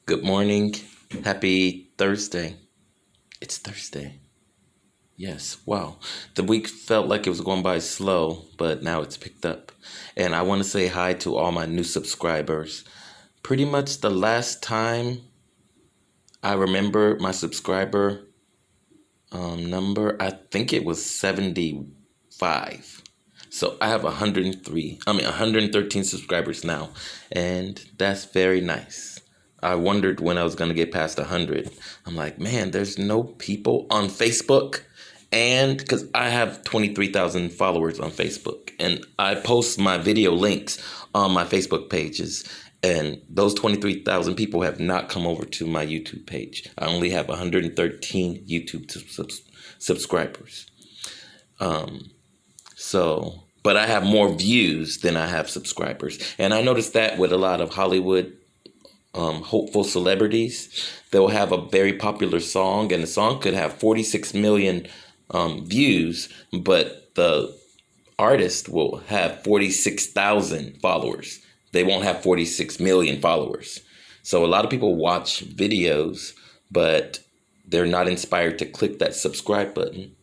Good morning. Happy Thursday. It's Thursday. Yes. Wow. The week felt like it was going by slow, but now it's picked up. And I want to say hi to all my new subscribers. Pretty much the last time I remember my subscriber number, I think it was 75. So I have 113 subscribers now, and that's very nice. I wondered when I was going to get past 100. I'm like, man, there's no people on Facebook. And because I have 23,000 followers on Facebook, and I post my video links on my Facebook pages, and those 23,000 people have not come over to my YouTube page. I only have 113 YouTube subscribers. But I have more views than I have subscribers. And I noticed that with a lot of Hollywood hopeful celebrities. They'll have a very popular song, and the song could have 46 million views, but the artist will have 46,000 followers. They won't have 46 million followers. So a lot of people watch videos, but they're not inspired to click that subscribe button.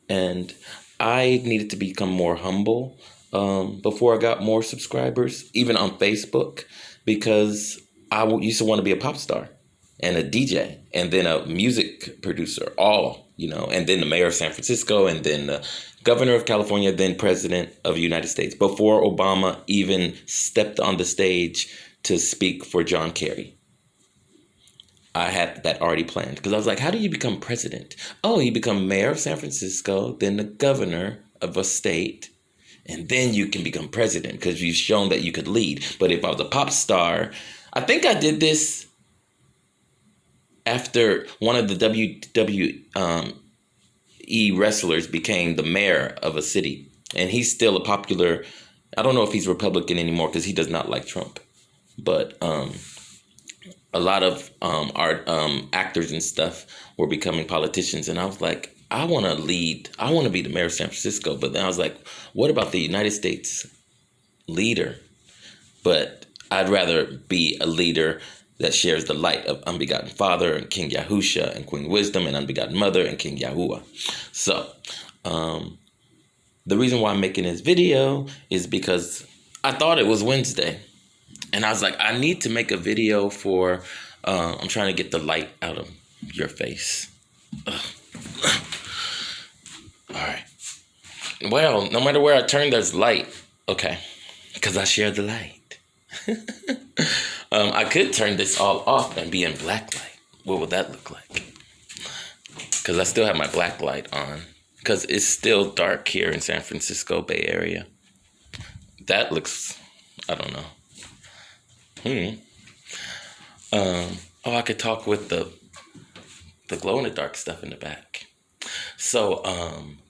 And I needed to become more humble before I got more subscribers, even on Facebook, because used to want to be a pop star and a DJ and then a music producer, and then the mayor of San Francisco and then the governor of California, then president of the United States, before Obama even stepped on the stage to speak for John Kerry. I had that already planned because I was like, how do you become president? Oh, you become mayor of San Francisco, then the governor of a state, and then you can become president because you've shown that you could lead. But if I was a pop star, I think I did this after one of the WWE wrestlers became the mayor of a city. And he's still a popular, I don't know if he's Republican anymore because he does not like Trump. But a lot of actors and stuff were becoming politicians. And I was like, I want to lead. I want to be the mayor of San Francisco. But then I was like, what about the United States leader? But I'd rather be a leader that shares the light of Unbegotten Father and King Yahusha and Queen Wisdom and Unbegotten Mother and King Yahuwah. So the reason why I'm making this video is because I thought it was Wednesday. And I was like, I need to make a video for, I'm trying to get the light out of your face. Ugh. All right. Well, no matter where I turn, there's light. Okay. Because I share the light. I could turn this all off and be in black light. What would that look like? Because I still have my black light on. Because it's still dark here in San Francisco Bay Area. That looks, I don't know. I could talk with the glow in the dark stuff in the back. So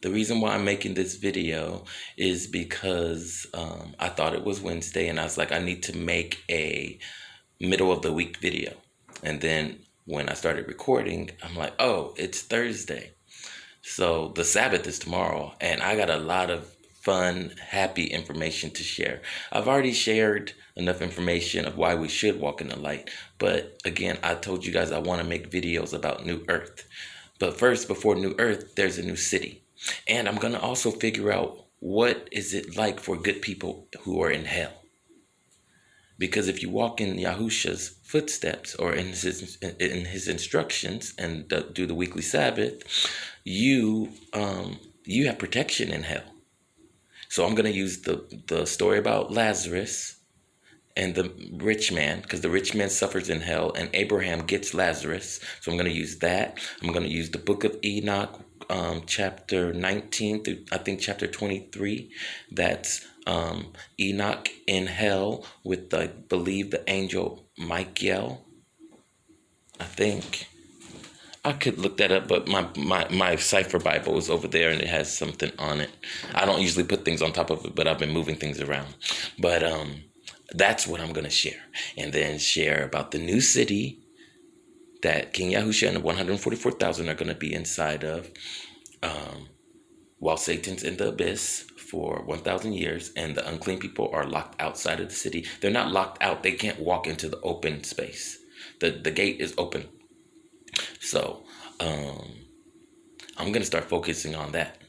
the reason why I'm making this video is because I thought it was Wednesday, and I was like, I need to make a middle of the week video. And then when I started recording, I'm like, oh, it's Thursday. So the Sabbath is tomorrow, and I got a lot of fun, happy information to share. I've already shared enough information of why we should walk in the light. But again, I told you guys I want to make videos about New Earth. But first, before New Earth, there's a new city. And I'm going to also figure out what is it like for good people who are in hell. Because if you walk in Yahusha's footsteps or in his instructions and do the weekly Sabbath, you have protection in hell. So I'm going to use the story about Lazarus and the rich man, because the rich man suffers in hell, and Abraham gets Lazarus. So I'm going to use that. I'm going to use the book of Enoch, chapter 19 through, I think, chapter 23. That's Enoch in hell with, I believe, the angel Michael. I think. I could look that up, but my Cipher Bible is over there, and it has something on it. I don't usually put things on top of it, but I've been moving things around. But that's what I'm going to share. And then share about the new city that King Yahusha and the 144,000 are going to be inside of, while Satan's in the abyss for 1,000 years, and the unclean people are locked outside of the city. They're not locked out. They can't walk into the open space. The gate is open. So I'm gonna start focusing on that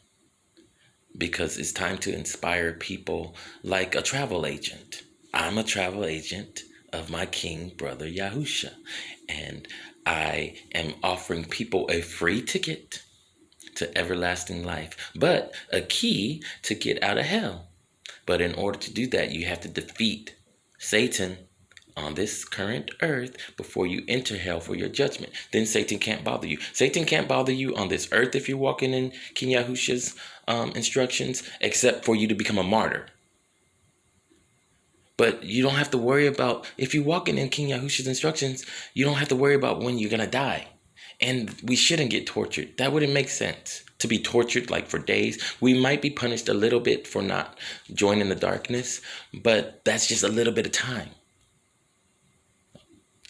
because it's time to inspire people like a travel agent. I'm a travel agent of my king brother Yahusha, and I am offering people a free ticket to everlasting life, but a key to get out of hell. But in order to do that, you have to defeat Satan on this current earth before you enter hell for your judgment. Then Satan can't bother you. Satan can't bother you on this earth if you're walking in King Yahusha's instructions, except for you to become a martyr. But you don't have to worry about, if you're walking in King Yahusha's instructions, you don't have to worry about when you're going to die. And we shouldn't get tortured. That wouldn't make sense. To be tortured like for days. We might be punished a little bit for not joining the darkness, but that's just a little bit of time.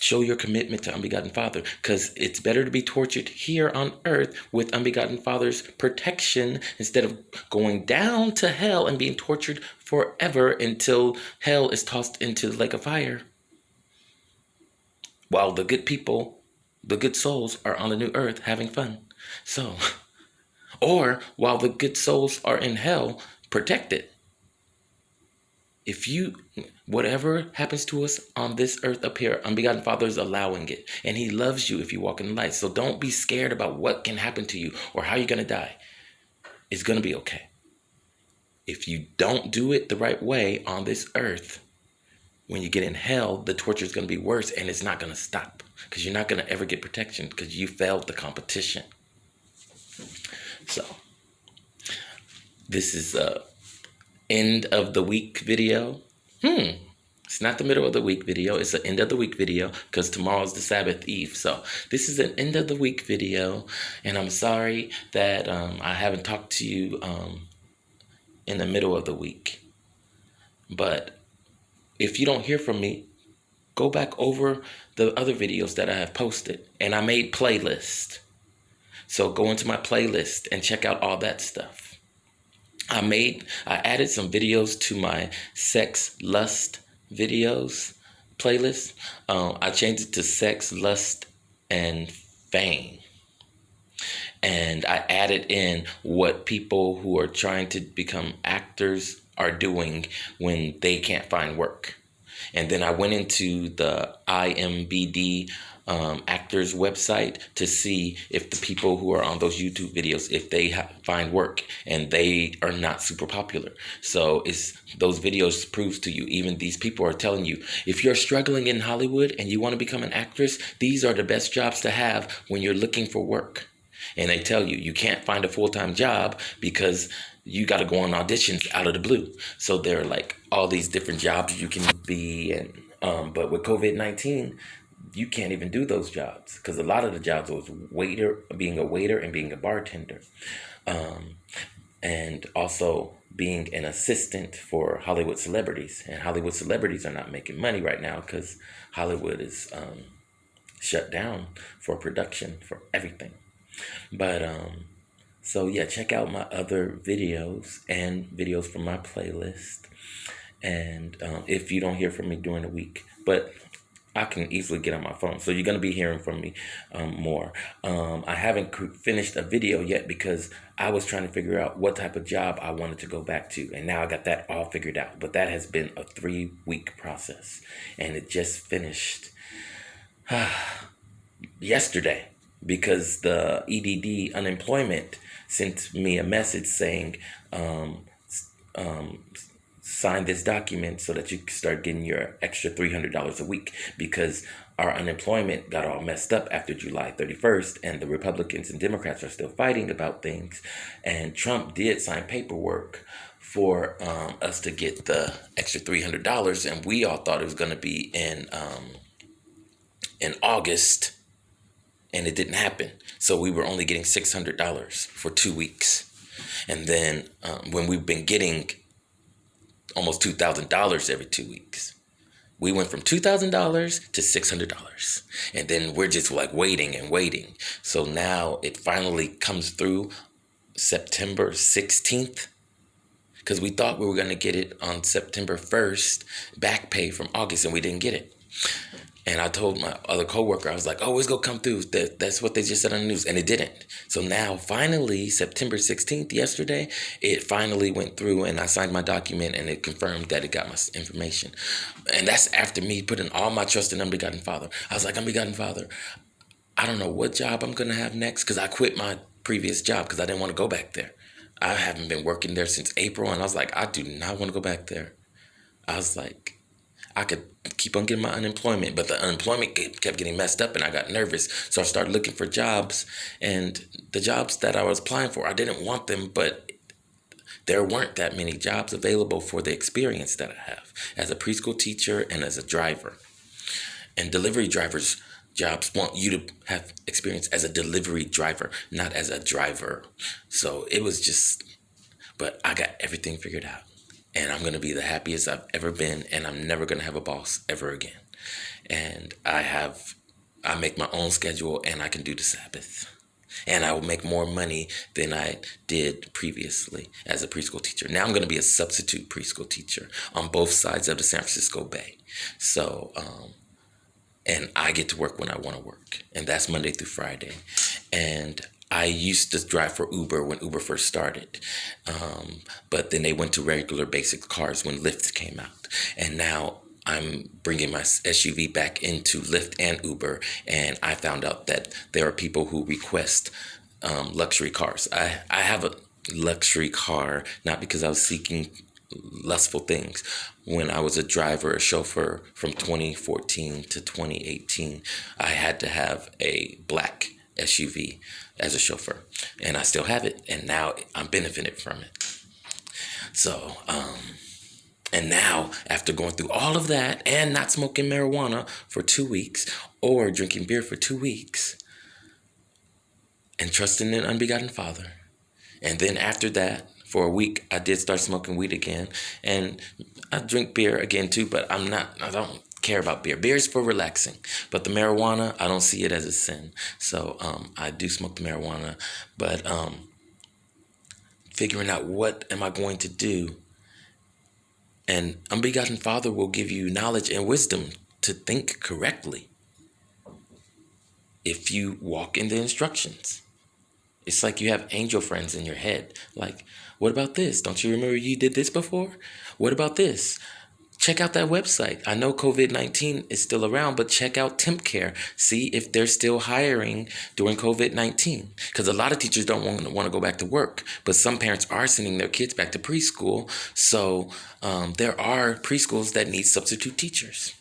Show your commitment to Unbegotten Father, because it's better to be tortured here on earth with Unbegotten Father's protection instead of going down to hell and being tortured forever until hell is tossed into the lake of fire. While the good people, the good souls are on the new earth having fun. So, or while the good souls are in hell, protected. If you, whatever happens to us on this earth up here, Unbegotten Father is allowing it. And he loves you if you walk in the light. So don't be scared about what can happen to you or how you're going to die. It's going to be okay. If you don't do it the right way on this earth, when you get in hell, the torture is going to be worse and it's not going to stop because you're not going to ever get protection because you failed the competition. So, this is a end of the week video. It's not the middle of the week video. It's an end of the week video because tomorrow's the Sabbath Eve. So this is an end of the week video. And I'm sorry that I haven't talked to you in the middle of the week. But if you don't hear from me, go back over the other videos that I have posted. And I made playlists. So go into my playlist and check out all that stuff. I added some videos to my sex, lust videos playlist. I changed it to sex, lust, and fame. And I added in what people who are trying to become actors are doing when they can't find work. And then I went into the IMBD actors website to see if the people who are on those YouTube videos, if they find work, and they are not super popular. So those videos proves to you, even these people are telling you, if you're struggling in Hollywood and you want to become an actress, these are the best jobs to have when you're looking for work. And they tell you, you can't find a full-time job because you got to go on auditions out of the blue. So there are like all these different jobs you can be, and but with COVID-19, you can't even do those jobs because a lot of the jobs was being a waiter and being a bartender, and also being an assistant for Hollywood celebrities. And Hollywood celebrities are not making money right now because Hollywood is shut down for production for everything. But so yeah, check out my other videos and videos from my playlist. And if you don't hear from me during the week, but I can easily get on my phone, so you're going to be hearing from me more. I haven't finished a video yet because I was trying to figure out what type of job I wanted to go back to, and now I got that all figured out. But that has been a 3-week process, and it just finished yesterday because the EDD unemployment sent me a message saying sign this document so that you can start getting your extra $300 a week, because our unemployment got all messed up after July 31st, and the Republicans and Democrats are still fighting about things. And Trump did sign paperwork for us to get the extra $300, and we all thought it was going to be in August, and it didn't happen. So we were only getting $600 for 2 weeks. And then when we've been getting almost $2,000 every 2 weeks, we went from $2,000 to $600. And then we're just like waiting and waiting. So now it finally comes through September 16th, because we thought we were going to get it on September 1st, back pay from August, and we didn't get it. And I told my other coworker, I was like, oh, it's going to come through. That's what they just said on the news. And it didn't. So now, finally, September 16th, yesterday, it finally went through and I signed my document and it confirmed that it got my information. And that's after me putting all my trust in Unbegotten Father. I was like, Unbegotten Father, I don't know what job I'm going to have next because I quit my previous job because I didn't want to go back there. I haven't been working there since April. And I was like, I do not want to go back there. I was like, I could keep on getting my unemployment, but the unemployment kept getting messed up and I got nervous. So I started looking for jobs, and the jobs that I was applying for, I didn't want them, but there weren't that many jobs available for the experience that I have as a preschool teacher and as a driver. And delivery drivers' jobs want you to have experience as a delivery driver, not as a driver. So it was just, but I got everything figured out. And I'm going to be the happiest I've ever been, and I'm never going to have a boss ever again. And I make my own schedule, and I can do the Sabbath. And I will make more money than I did previously as a preschool teacher. Now I'm going to be a substitute preschool teacher on both sides of the San Francisco Bay. So, and I get to work when I want to work. And that's Monday through Friday. And I used to drive for Uber when Uber first started. But then they went to regular basic cars when Lyft came out. And now I'm bringing my SUV back into Lyft and Uber. And I found out that there are people who request luxury cars. I have a luxury car, not because I was seeking lustful things. When I was a driver, a chauffeur from 2014 to 2018, I had to have a black SUV as a chauffeur, and I still have it, and now I'm benefiting from it. So, and now after going through all of that and not smoking marijuana for 2 weeks or drinking beer for 2 weeks and trusting in Unbegotten Father, and then after that, for a week, I did start smoking weed again, and I drink beer again too, but I don't care about beer. Beer is for relaxing, but the marijuana, I don't see it as a sin. So I do smoke the marijuana, but figuring out what am I going to do, and Unbegotten Father will give you knowledge and wisdom to think correctly if you walk in the instructions. It's like you have angel friends in your head. Like, what about this? Don't you remember you did this before? What about this? Check out that website. I know COVID-19 is still around, but check out TempCare. See if they're still hiring during COVID-19. Because a lot of teachers don't want to go back to work, but some parents are sending their kids back to preschool. So there are preschools that need substitute teachers.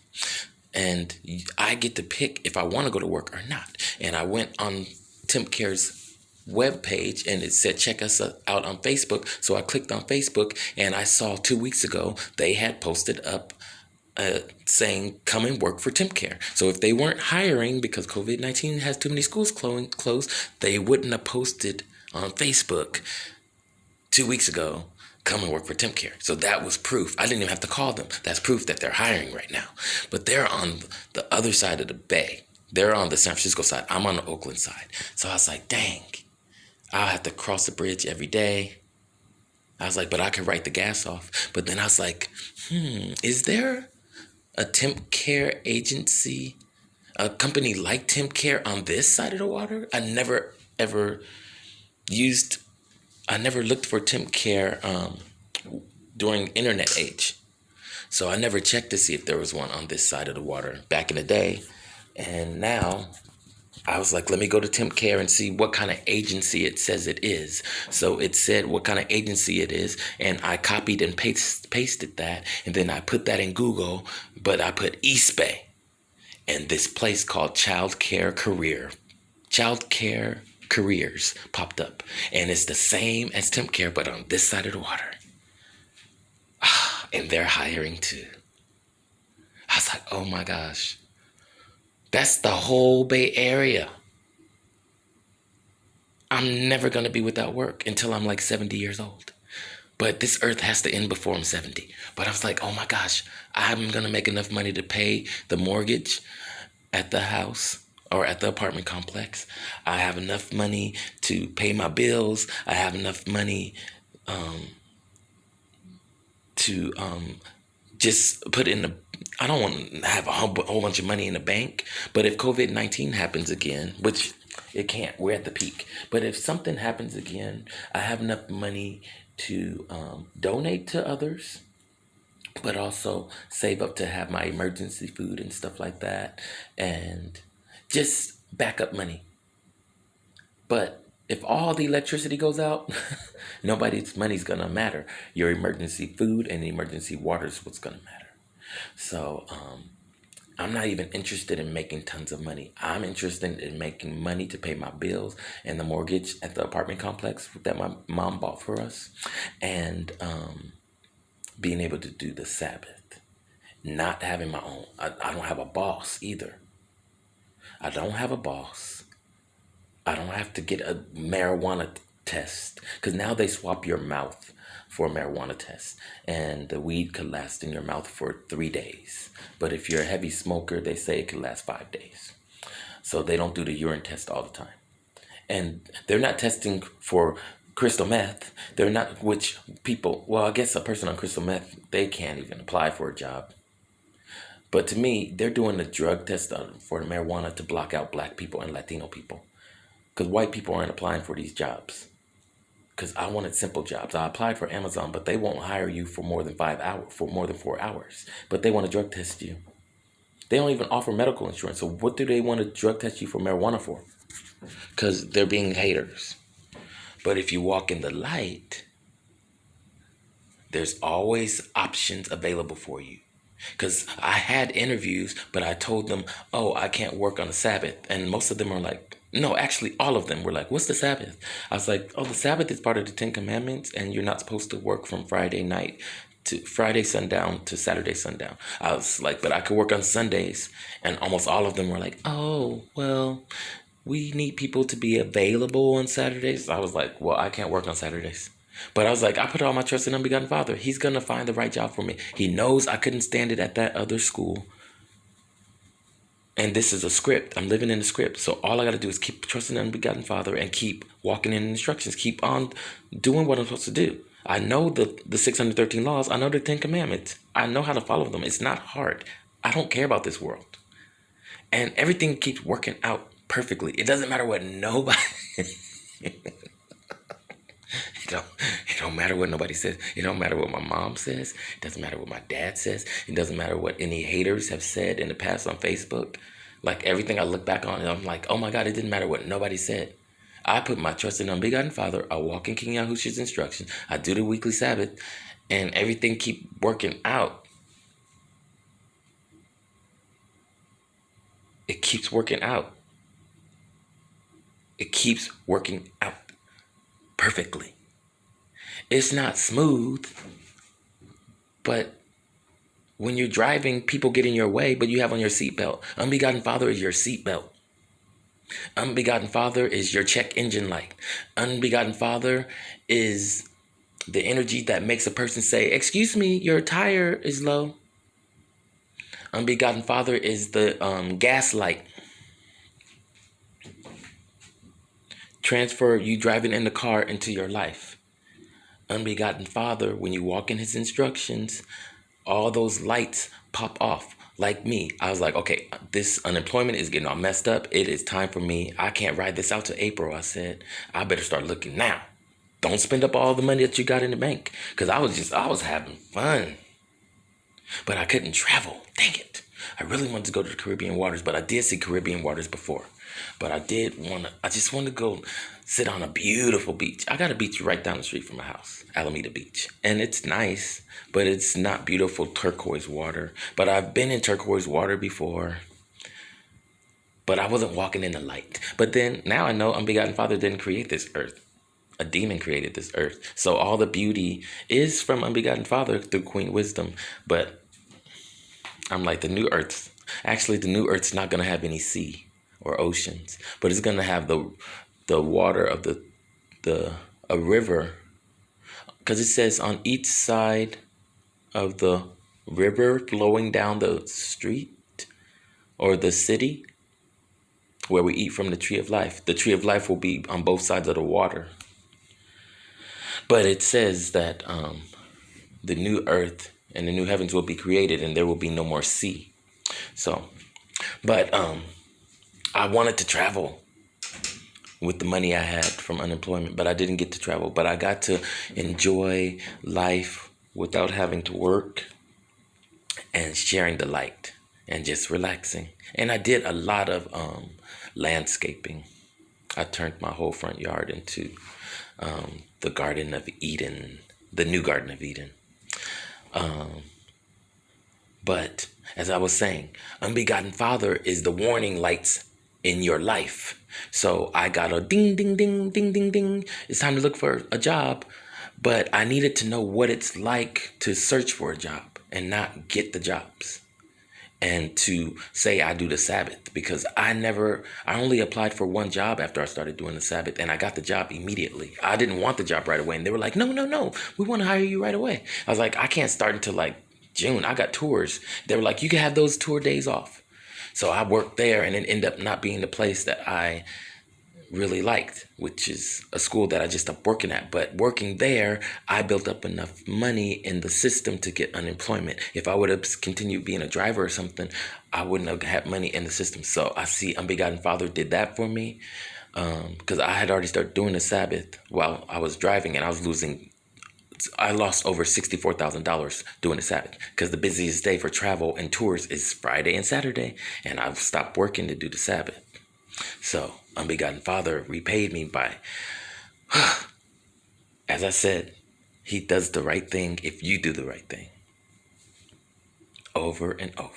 And I get to pick if I want to go to work or not. And I went on TempCare's web page and it said check us out on Facebook. So I clicked on Facebook and I saw 2 weeks ago they had posted up saying come and work for TempCare. So if they weren't hiring because COVID-19 has too many schools closed, they wouldn't have posted on Facebook 2 weeks ago come and work for TempCare. So that was proof. I didn't even have to call them. That's proof that they're hiring right now. But they're on the other side of the bay. They're on the San Francisco side. I'm on the Oakland side. So I was like, dang, I'll have to cross the bridge every day. I was like, but I could write the gas off. But then I was like, is there a TempCare agency, a company like TempCare on this side of the water? I never looked for TempCare during internet age. So I never checked to see if there was one on this side of the water back in the day. And now I was like, let me go to TempCare and see what kind of agency it says it is. So it said what kind of agency it is, and I copied and pasted that, and then I put that in Google, but I put East Bay, and this place called Child Care Careers popped up, and it's the same as TempCare, but on this side of the water. And they're hiring too. I was like, oh my gosh. That's the whole Bay Area. I'm never going to be without work until I'm like 70 years old. But this earth has to end before I'm 70. But I was like, oh my gosh, I'm going to make enough money to pay the mortgage at the house or at the apartment complex. I have enough money to pay my bills. I have enough money to just put in the, I don't want to have a whole bunch of money in the bank, but if COVID-19 happens again, which it can't, we're at the peak. But if something happens again, I have enough money to donate to others, but also save up to have my emergency food and stuff like that, and just backup money. But if all the electricity goes out, nobody's money's gonna matter. Your emergency food and emergency water is what's gonna matter. So I'm not even interested in making tons of money. I'm interested in making money to pay my bills and the mortgage at the apartment complex that my mom bought for us, and being able to do the Sabbath. Not having my own. I don't have a boss either. I don't have a boss. I don't have to get a marijuana test, because now they swap your mouth for a marijuana test, and the weed could last in your mouth for 3 days. But if you're a heavy smoker, they say it could last 5 days. So they don't do the urine test all the time. And they're not testing for crystal meth. They're not, which people, well, I guess a person on crystal meth, they can't even apply for a job. But to me, they're doing the drug test for the marijuana to block out black people and Latino people. Because white people aren't applying for these jobs. Because I wanted simple jobs. I applied for Amazon, but they won't hire you for more than 5 hours, for more than 4 hours. But they want to drug test you. They don't even offer medical insurance. So what do they want to drug test you for marijuana for? Because they're being haters. But if you walk in the light, there's always options available for you. Because I had interviews, but I told them, oh, I can't work on the Sabbath. And most of them are like, no, actually, all of them were like, what's the Sabbath? I was like, oh, the Sabbath is part of the Ten Commandments, and you're not supposed to work from Friday night to Friday sundown to Saturday sundown. I was like, but I could work on Sundays. And almost all of them were like, oh, well, we need people to be available on Saturdays. I was like, well, I can't work on Saturdays. But I was like, I put all my trust in unbegotten Father. He's going to find the right job for me. He knows I couldn't stand it at that other school. And this is a script. I'm living in the script. So all I got to do is keep trusting the unbegotten Father and keep walking in instructions. Keep on doing what I'm supposed to do. I know the 613 laws. I know the 10 commandments. I know how to follow them. It's not hard. I don't care about this world. And everything keeps working out perfectly. It doesn't matter what nobody... It don't matter what nobody says. It don't matter what my mom says. It doesn't matter what my dad says. It doesn't matter what any haters have said in the past on Facebook. Like everything I look back on, and I'm like, oh my God, it didn't matter what nobody said. I put my trust in unbegotten Father. I walk in King Yahushua's instructions. I do the weekly Sabbath, and everything keep working out. It keeps working out. It keeps working out perfectly. It's not smooth, but when you're driving, people get in your way, but you have on your seatbelt. Unbegotten Father is your seatbelt. Unbegotten Father is your check engine light. Unbegotten Father is the energy that makes a person say, excuse me, your tire is low. Unbegotten Father is the gas light. Transfer you driving in the car into your life. Unbegotten Father, when you walk in his instructions, all those lights pop off. Like me, I was like, okay, this unemployment is getting all messed up. It is time for me. I can't ride this out to April. I said, I better start looking now. Don't spend up all the money that you got in the bank. Because I was having fun. But I couldn't travel. Dang it. I really wanted to go to the Caribbean waters, but I did see Caribbean waters before. But I just want to go sit on a beautiful beach. I got a beach right down the street from my house, Alameda Beach. And it's nice, but it's not beautiful turquoise water. But I've been in turquoise water before. But I wasn't walking in the light. But then now I know unbegotten Father didn't create this earth. A demon created this earth. So all the beauty is from unbegotten Father through Queen Wisdom. But I'm like, the new earth. Actually, the new earth's not going to have any sea or oceans, but it's going to have the water of a river, because it says on each side of the river flowing down the street or the city where we eat from the tree of life. The tree of life will be on both sides of the water. But it says that the new earth and the new heavens will be created, and there will be no more sea. So, but I wanted to travel with the money I had from unemployment, but I didn't get to travel. But I got to enjoy life without having to work and sharing the light and just relaxing. And I did a lot of landscaping. I turned my whole front yard into the Garden of Eden, the new Garden of Eden. But as I was saying, unbegotten Father is the warning lights in your life. So I got a ding, ding, ding, ding, ding, ding. It's time to look for a job. But I needed to know what it's like to search for a job and not get the jobs. And to say I do the Sabbath, because I only applied for one job after I started doing the Sabbath, and I got the job immediately. I didn't want the job right away, and they were like, no, we want to hire you right away. I was like, I can't start until like June. I got tours. They were like, you can have those tour days off. So I worked there, and it ended up not being the place that I really liked, which is a school that I just stopped working at. But working there, I built up enough money in the system to get unemployment. If I would have continued being a driver or something, I wouldn't have had money in the system. So I see Unbegotten Father did that for me, because I had already started doing the Sabbath while I was driving, and I lost over $64,000 doing the Sabbath, because the busiest day for travel and tours is Friday and Saturday, and I've stopped working to do the Sabbath. So Unbegotten Father repaid me by, as I said, he does the right thing if you do the right thing. Over and over.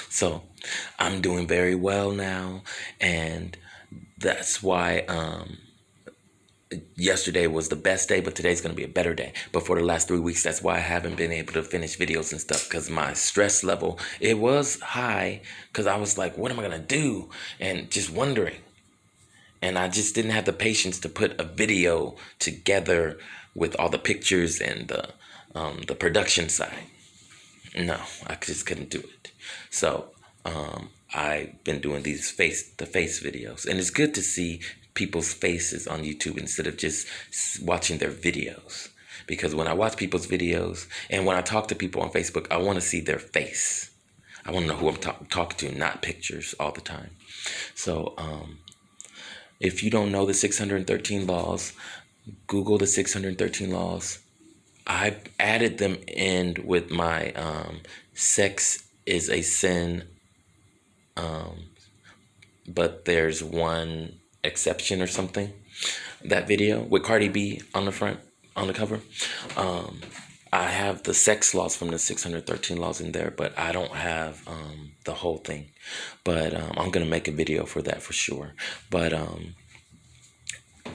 So I'm doing very well now, and that's why yesterday was the best day, but today's going to be a better day. But for the last 3 weeks, that's why I haven't been able to finish videos and stuff, because my stress level, it was high, because I was like, what am I going to do? And just wondering. And I just didn't have the patience to put a video together with all the pictures and the production side. No, I just couldn't do it. So I've been doing these face-to-face videos, and it's good to see people's faces on YouTube instead of just watching their videos. Because when I watch people's videos and when I talk to people on Facebook, I want to see their face. I want to know who I'm talking to, not pictures all the time. So if you don't know the 613 laws, Google the 613 laws. I added them in with my sex is a sin, but there's one exception or something. That video with Cardi B on the front, on the cover. I have the sex laws from the 613 laws in there, but I don't have the whole thing. But I'm going to make a video for that for sure. But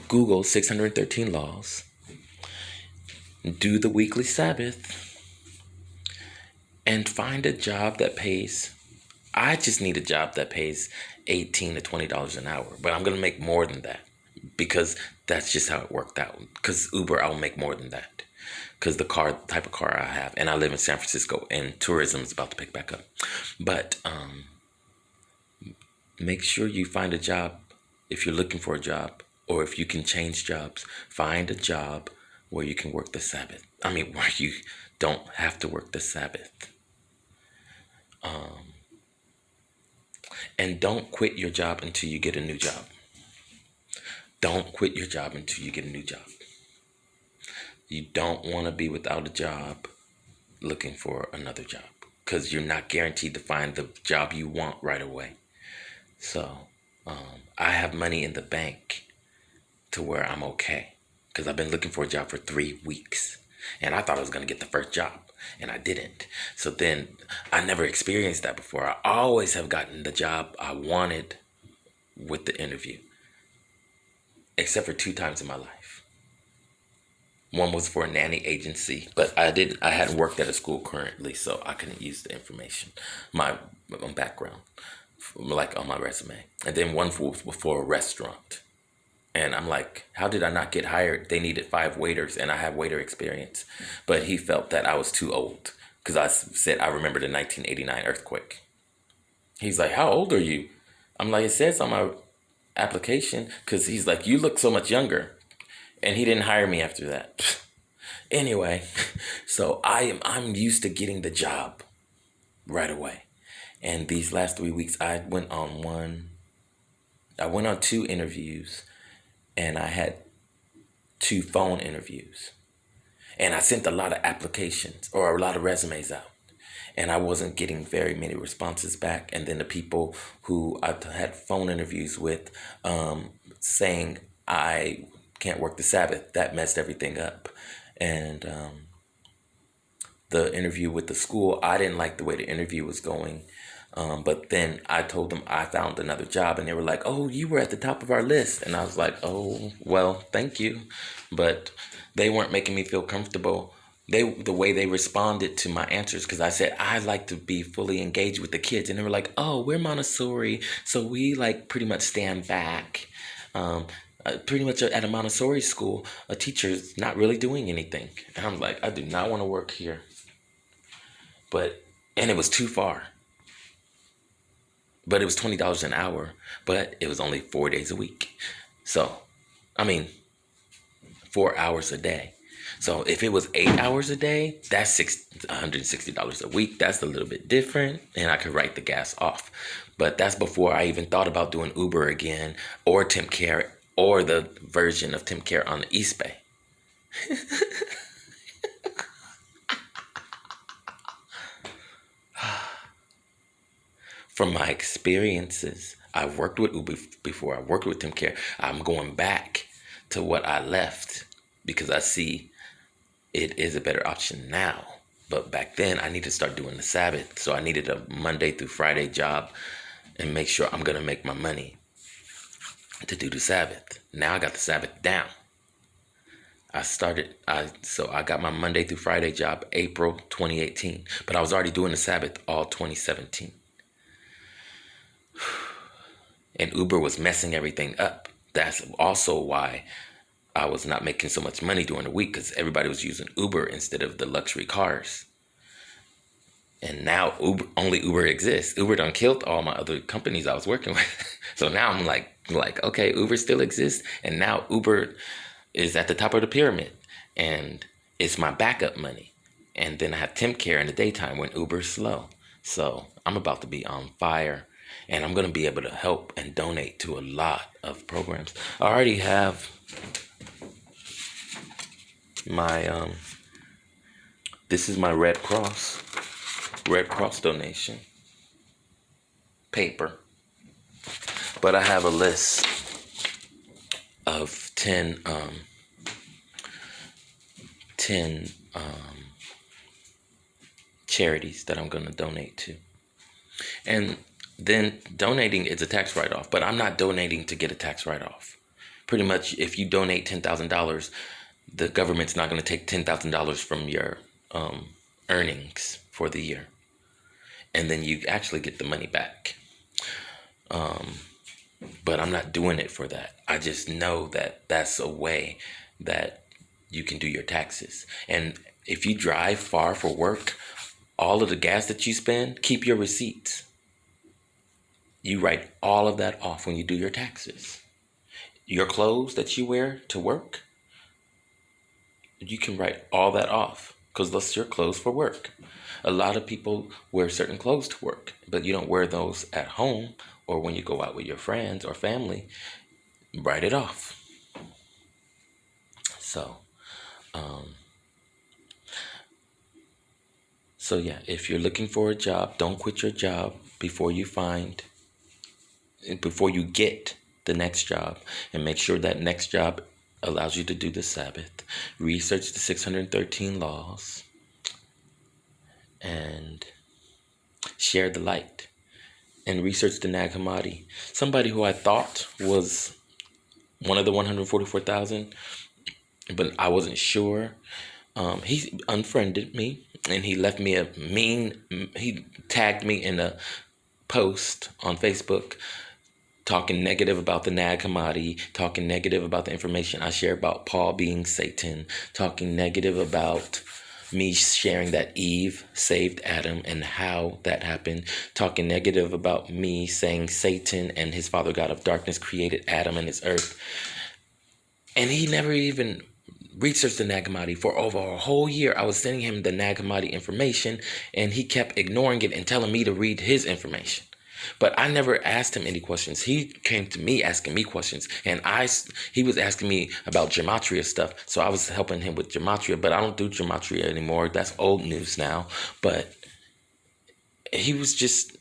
Google 613 laws. Do the weekly Sabbath. And find a job that pays. I just need a job that pays $18 to $20 an hour. But I'm going to make more than that, because that's just how it worked out. Because Uber, I'll make more than that. Because the type of car I have. And I live in San Francisco, and tourism is about to pick back up. But make sure you find a job if you're looking for a job. Or if you can change jobs, find a job where you can work the Sabbath. I mean, where you don't have to work the Sabbath. And don't quit your job until you get a new job. Don't quit your job until you get a new job. You don't want to be without a job looking for another job, because you're not guaranteed to find the job you want right away. So I have money in the bank to where I'm okay, because I've been looking for a job for 3 weeks, and I thought I was going to get the first job, and I didn't. So then I never experienced that before. I always have gotten the job I wanted with the interview, except for 2 times in my life. One was for a nanny agency, but I hadn't worked at a school currently, so I couldn't use the information, my background, like on my resume. And then one was for a restaurant. And I'm like, how did I not get hired? They needed 5 waiters, and I have waiter experience. But he felt that I was too old, because I said I remember the 1989 earthquake. He's like, how old are you? I'm like, it says on my application, because he's like, you look so much younger. And he didn't hire me after that. Anyway, so I'm used to getting the job right away. And these last 3 weeks, I went on 2 interviews, and I had 2 phone interviews. And I sent a lot of applications or a lot of resumes out. And I wasn't getting very many responses back. And then the people who I had phone interviews with saying I can't work the Sabbath, that messed everything up. And the interview with the school, I didn't like the way the interview was going. But then I told them I found another job, and they were like, "Oh, you were at the top of our list." And I was like, "Oh, well, thank you." But they weren't making me feel comfortable. The way they responded to my answers, because I said I like to be fully engaged with the kids, and they were like, "Oh, we're Montessori, so we like pretty much stand back." Pretty much at a Montessori school, a teacher's not really doing anything, and I'm like, I do not want to work here. And it was too far. But it was $20 an hour, but it was only 4 days a week. So, I mean, 4 hours a day. So if it was 8 hours a day, that's $160 a week. That's a little bit different, and I could write the gas off. But that's before I even thought about doing Uber again, or TempCare, or the version of TempCare on the East Bay. From my experiences, I've worked with Uber before. I worked with TempCare. I'm going back to what I left because I see it is a better option now. But back then, I needed to start doing the Sabbath. So I needed a Monday through Friday job and make sure I'm going to make my money to do the Sabbath. Now I got the Sabbath down. So I got my Monday through Friday job April 2018. But I was already doing the Sabbath all 2017. And Uber was messing everything up. That's also why I was not making so much money during the week, because everybody was using Uber instead of the luxury cars. And now only Uber exists. Uber done killed all my other companies I was working with. So now I'm like, okay, Uber still exists. And now Uber is at the top of the pyramid. And it's my backup money. And then I have TempCare in the daytime when Uber's slow. So I'm about to be on fire. And I'm going to be able to help and donate to a lot of programs. I already have my, this is my Red Cross donation paper. But I have a list of 10 charities that I'm going to donate to. And then donating is a tax write-off, but I'm not donating to get a tax write-off. Pretty much, if you donate $10,000, the government's not going to take $10,000 from your earnings for the year. And then you actually get the money back. But I'm not doing it for that. I just know that that's a way that you can do your taxes. And if you drive far for work, all of the gas that you spend, keep your receipts. You write all of that off when you do your taxes. Your clothes that you wear to work, you can write all that off because that's your clothes for work. A lot of people wear certain clothes to work, but you don't wear those at home or when you go out with your friends or family. Write it off. So yeah, if you're looking for a job, don't quit your job before you get the next job, and make sure that next job allows you to do the Sabbath. Research the 613 laws and share the light, and research the Nag Hammadi. Somebody who I thought was one of the 144,000, but I wasn't sure. He unfriended me, and he left me he tagged me in a post on Facebook talking negative about the Nag Hammadi, talking negative about the information I share about Paul being Satan, talking negative about me sharing that Eve saved Adam and how that happened, talking negative about me saying Satan and his father God of darkness created Adam and his earth. And he never even researched the Nag Hammadi. For over a whole year, I was sending him the Nag Hammadi information, and he kept ignoring it and telling me to read his information. But I never asked him any questions. He came to me asking me questions, and he was asking me about gematria stuff. So I was helping him with gematria, but I don't do gematria anymore. That's old news now. But he was just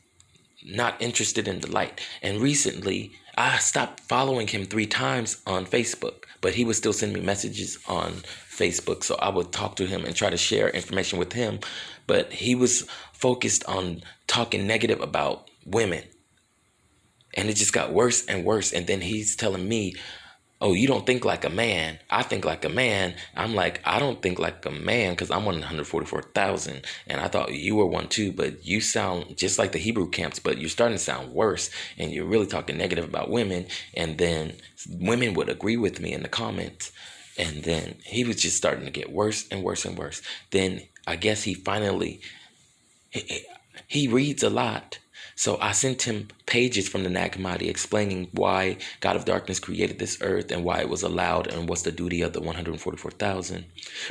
not interested in the light. And recently, I stopped following him 3 times on Facebook, but he would still send me messages on Facebook. So I would talk to him and try to share information with him. But he was focused on talking negative about women. And it just got worse and worse. And then he's telling me, oh, you don't think like a man. I think like a man. I'm like, I don't think like a man because I'm 144,000. And I thought you were one too, but you sound just like the Hebrew camps, but you're starting to sound worse. And you're really talking negative about women. And then women would agree with me in the comments. And then he was just starting to get worse and worse and worse. Then I guess he finally, he reads a lot. So I sent him pages from the Nag Hammadi explaining why God of Darkness created this earth and why it was allowed and what's the duty of the 144,000.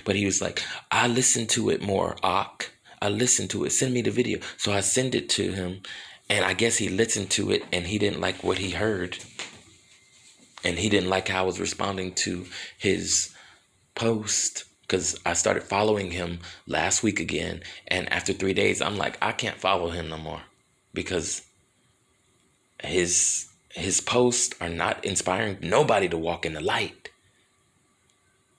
But he was like, I listened to it more, Ak. I listened to it. Send me the video. So I sent it to him, and I guess he listened to it and he didn't like what he heard. And he didn't like how I was responding to his post. Because I started following him last week again. And after 3 days, I'm like, I can't follow him no more. Because his posts are not inspiring nobody to walk in the light.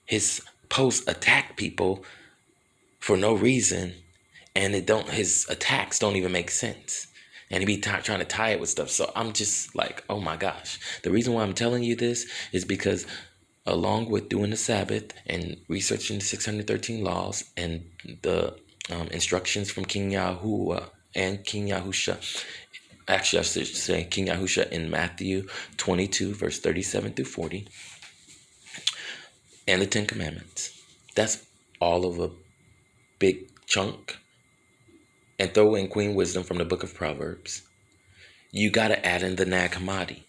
His posts attack people for no reason, and his attacks don't even make sense. And he be trying to tie it with stuff. So I'm just like, oh my gosh. The reason why I'm telling you this is because along with doing the Sabbath and researching the 613 laws and the instructions from King Yahuwah and King Yahusha. Actually, I should say King Yahusha in Matthew 22, verse 37 through 40. And the 10 Commandments. That's all of a big chunk. And throw in Queen Wisdom from the book of Proverbs. You got to add in the Nag Hammadi.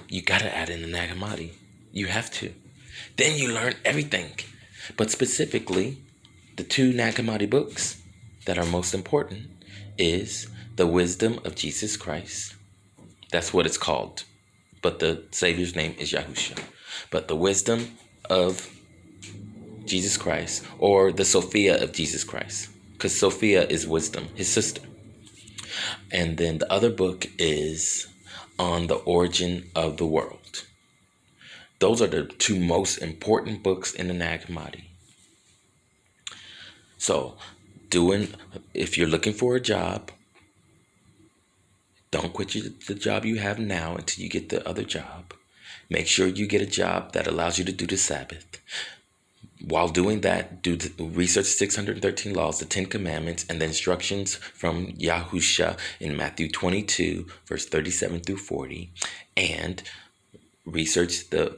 You got to add in the Nag Hammadi. You have to. Then you learn everything. But specifically, the 2 Nag Hammadi books that are most important is the Wisdom of Jesus Christ. That's what it's called. But the Savior's name is Yahusha. But the Wisdom of Jesus Christ, or the Sophia of Jesus Christ. Because Sophia is wisdom, his sister. And then the other book is on the origin of the world. Those are the 2 most important books in the Nag Hammadi. So, if you're looking for a job, don't quit the job you have now until you get the other job. Make sure you get a job that allows you to do the Sabbath. While doing that, research 613 laws, the 10 Commandments, and the instructions from Yahusha in Matthew 22, verse 37 through 40, and research the